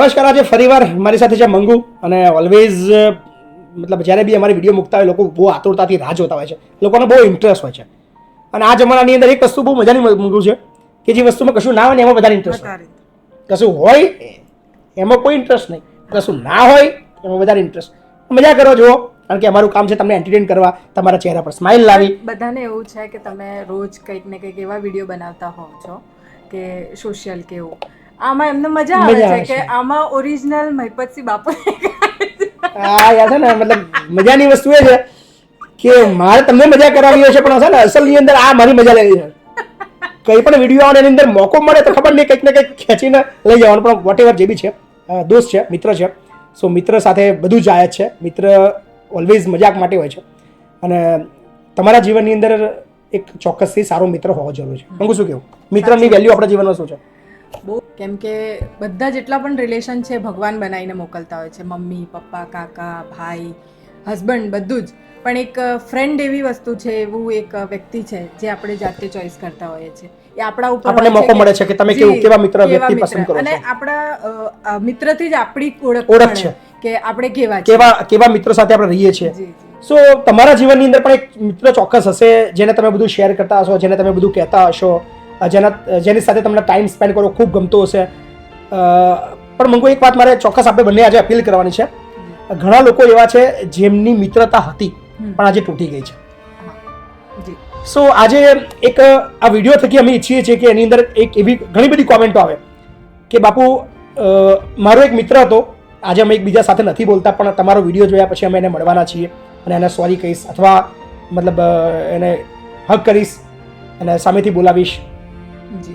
નમસ્કાર. આજે ફરીવાર મારી સાથે છે મંગુ અને ઓલવેઝ મતલબ જ્યારે બી અમારી વિડીયો મૂકતા હોય લોકો બહુ આતુરતાથી રાહ જોતા હોય છે, લોકોને બહુ ઇન્ટરેસ્ટ હોય છે. અને આ જમાનાની અંદર એક વસ્તુ બહુ મજાની મંગુ છે કે જે વસ્તુમાં કશું ના હોય ને એમાં વધારે ઇન્ટરેસ્ટ હોય, કશું હોય એમાં કોઈ ઇન્ટરેસ્ટ નહીં, કશું ના હોય એમાં વધારે ઇન્ટરેસ્ટ. મજા કરો જુઓ, કારણ કે અમારું કામ છે તમને એન્ટરટેન કરવા, તમારા ચહેરા પર સ્માઇલ લાવી. બધાને એવું છે કે તમે રોજ કંઈક ને કંઈક એવા વિડીયો બનાવતા હોવ છો કે સોશિયલ કે એવું, આમાં એમને મજા આવે છે કે આમાં ઓરિજિનલ મહિપતસિંહ બાપુ હા યાર છે ને, મતલબ મજાની વસ્તુ એ છે કે મારે તમને મજા કરાવી હોય છે, પણ છે ને અસલની અંદર આ મારી મજા લેવી છે. કંઈ પણ વિડીયો આવે એની અંદર મોકો મળે તો ખબર નહીં કંઈક ને કંઈક ખેંચીને લઈ જવાનું, પણ વોટ એવર જે બી છે, દોસ્ત છે, મિત્ર છે, સો મિત્ર સાથે બધું જ આયા છે. મિત્ર ઓલવેઝ મજાક માટે હોય છે અને તમારા જીવનની અંદર એક ચોક્કસથી સારો મિત્ર હોવો જરૂરી છે. હું શું કેવું, મિત્રની વેલ્યુ આપણા જીવનમાં શું છે? બહુ, કેમ કે બધા જેટલા પણ રિલેશન છે ભગવાન બનાવીને મોકલતા હોય છે, મમ્મી પપ્પા કાકા ભાઈ હસબન્ડ બધું જ, પણ એક ફ્રેન્ડ એવી વસ્તુ છે, એવું એક વ્યક્તિ છે જે આપણે જાતે ચોઈસ કરતા હોઈએ છીએ. એ આપણા ઉપર આપણને મોકો મળે છે કે તમે કેવા મિત્ર વ્યક્તિ પસંદ કરો છો, અને આપણા મિત્રથી જ આપણી ઓળખ છે કે આપણે કેવા મિત્રો સાથે આપણે રહીએ છીએ. સો તમારા જીવનની અંદર પણ એક મિત્ર ચોક્કસ હશે જેને તમે બધું શેર કરતા હશો, જેને તમે બધું કહેતા હશો, જેની સાથે તમને ટાઈમ સ્પેન્ડ કરવો ખૂબ ગમતો હશે. પણ મંગુ એક વાત મારે ચોક્કસ આપણે બંને આજે અપીલ કરવાની છે. ઘણા લોકો એવા છે જેમની મિત્રતા હતી પણ આજે તૂટી ગઈ છે. સો આજે એક આ વિડીયો થકી અમે ઈચ્છીએ છીએ કે એની અંદર એક એવી ઘણી બધી કોમેન્ટો આવે કે બાપુ મારો એક મિત્ર હતો, આજે અમે એકબીજા સાથે નથી બોલતા, પણ તમારો વિડીયો જોયા પછી અમે એને મળવાના છીએ અને એને સોરી કહીશ, અથવા મતલબ એને હગ કરીશ અને સામેથી બોલાવીશ.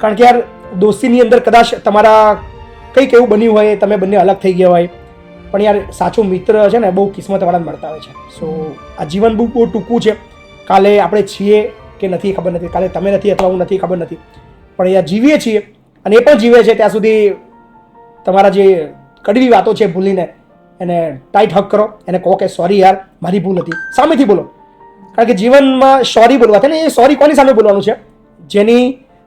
કારણ કે યાર દોસ્તીની અંદર કદાચ તમારા કંઈક એવું બન્યું હોય, તમે બંને અલગ થઈ ગયા હોય, પણ યાર સાચો મિત્ર છે ને બહુ કિસ્મતવાળા મળતા હોય છે. સો આ જીવન બહુ ટૂંકું છે. કાલે આપણે છીએ કે નથી ખબર નથી, કાલે તમે નથી અથવા હું નથી ખબર નથી, પણ યાર જીવીએ છીએ અને એ પણ જીવે છે ત્યાં સુધી તમારા જે કડવી વાતો છે ભૂલીને એને ટાઈટ હક કરો, એને કહો કે સોરી યાર મારી ભૂલ હતી, સામેથી બોલો. કારણ કે જીવનમાં સોરી બોલવા ને, એ સોરી કોની સામે બોલવાનું છે? જેની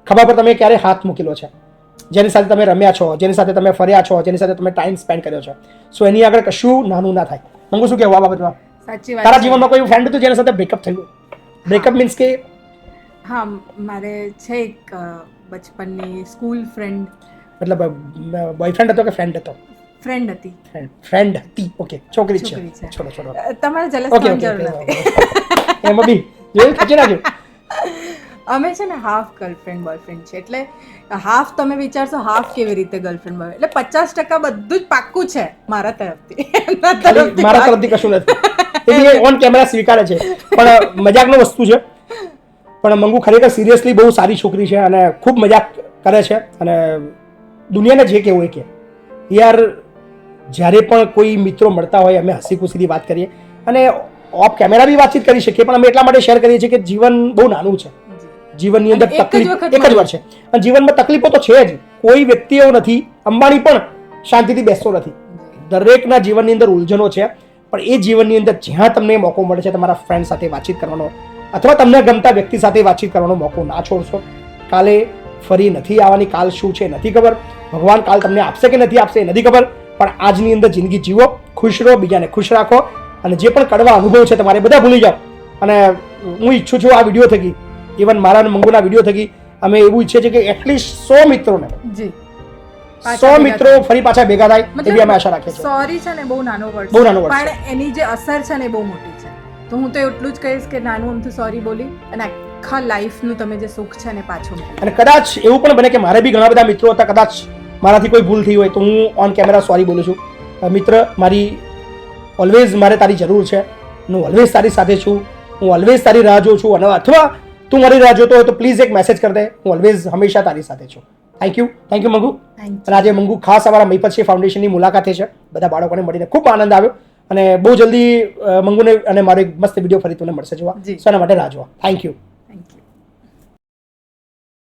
ખભા પર તમે ક્યારે હાથ મૂકેલો છે, જેની સાથે તમે રમ્યા છો, જેની સાથે તમે ફર્યા છો, જેની સાથે તમે ટાઈમ સ્પેન્ડ કર્યો છે. સો એની આગળ કશું નાનું ના થાય. મંગુ શું કહેવું આ બાબતમાં? સાચી વાત. તારા જીવનમાં કોઈ ફ્રેન્ડ હતું જેની સાથે બ્રેકઅપ થયું? બ્રેકઅપ મીન્સ કે? હા, મારે છે એક બચપનની સ્કૂલ ફ્રેન્ડ. મતલબ બોયફ્રેન્ડ હતો કે ફ્રેન્ડ હતો? ફ્રેન્ડ હતી. ફ્રેન્ડ હતી, ઓકે. છોકરી છે, છોડો છોડો. તમારે જલસ થવાની જરૂર નથી. એમાં બી જોયું, ખચી નાખ્યું. અમે છે ને હાફ ગર્લફ્રેન્ડ બોયફ્રેન્ડ છે, એટલે હાફ તમે વિચારશો હાફ કેવી રીતે ગર્લફ્રેન્ડ બોય, એટલે 50% બધું જ પાક્કું છે મારા તરફથી. મારા તરફથી કશું નથી, એ ઓન કેમેરા સ્વીકારે છે, પણ મજાકનો વસ્તુ છે. પણ મંગુ ખરેખર સિરિયસલી બહુ સારી છોકરી છે અને ખૂબ મજાક કરે છે અને દુનિયાને જે કહેવું એ કે યાર જ્યારે પણ કોઈ મિત્રો મળતા હોય અમે હસી ખુશીથી વાત કરીએ અને ઓફ કેમેરા બી વાતચીત કરી શકીએ, પણ અમે એટલા માટે શેર કરીએ છીએ કે જીવન બહુ નાનું છે. જીવનની અંદર તકલીફ એક જ વાર છે અને જીવનમાં તકલીફો તો છે જ. કોઈ વ્યક્તિ એવો નથી, અંબાણી પણ શાંતિથી બેસતો નથી. દરેકના જીવનની અંદર ઉલઝનો છે, પણ એ જીવનની અંદર જ્યાં તમને મોકો મળે છે તમારા ફ્રેન્ડ સાથે વાતચીત કરવાનો અથવા તમને ગમતા વ્યક્તિ સાથે વાતચીત કરવાનો મોકો ના છોડશો. કાલે ફરી નથી આવવાની, કાલ શું છે નથી ખબર, ભગવાન કાલ તમને આપશે કે નથી આપશે નથી ખબર, પણ આજની અંદર જિંદગી જીવો, ખુશ રહો, બીજાને ખુશ રાખો અને જે પણ કડવા અનુભવ છે તમારે બધા ભૂલી જાઓ. અને હું ઈચ્છું છું આ વિડીયો થકી, ઇવન મારા અને મંગુના વિડીયો થકી અમે એવું ઈચ્છીએ છીએ કે એટલીસ્ટ 100 મિત્રોને 100 મિત્રો ફરી પાછા ભેગા થાય એવી અમે આશા રાખીએ છીએ. સોરી છે ને બહુ નાનો વર્ડ બહુ નાનો વર્ડ પણ એની જે અસર છે ને બહુ મોટી છે. તો હું તો એટલું જ કહીશ કે નાનું અમથું સોરી બોલી અને આખા લાઈફનું તમે જે સુખ છે ને પાછું મળે. અને કદાચ એવું પણ બને કે મારે બી ઘણા બધા મિત્રો હતા, કદાચ મારાથી કોઈ ભૂલ થઈ હોય તો હું ઓન કેમેરા સોરી બોલું છું. મિત્ર, મારી ઓલવેઝ મારે તારી જરૂર છે, હું ઓલવેઝ તારી સાથે છું, હું ઓલવેઝ તારી રાહ જોઉં છું, અને અથવા તું મારી રાહ જોતો હોય તો પ્લીઝ એક મેસેજ કરી દે, હું ઓલવેઝ હંમેશા તારી સાથે છું. થેન્ક યુ મંગુ. અને આજે મંગુ ખાસ અમારા મહિપતસિંહ ફાઉન્ડેશનની મુલાકાતે છે, બધા બાળકોને મળીને ખૂબ આનંદ આવ્યો અને બહુ જલ્દી મંગુને અને મારો એક મસ્ત વિડીયો ફરી તમને મળશે જોવા. એના માટે રાહ જોવા. Thank you.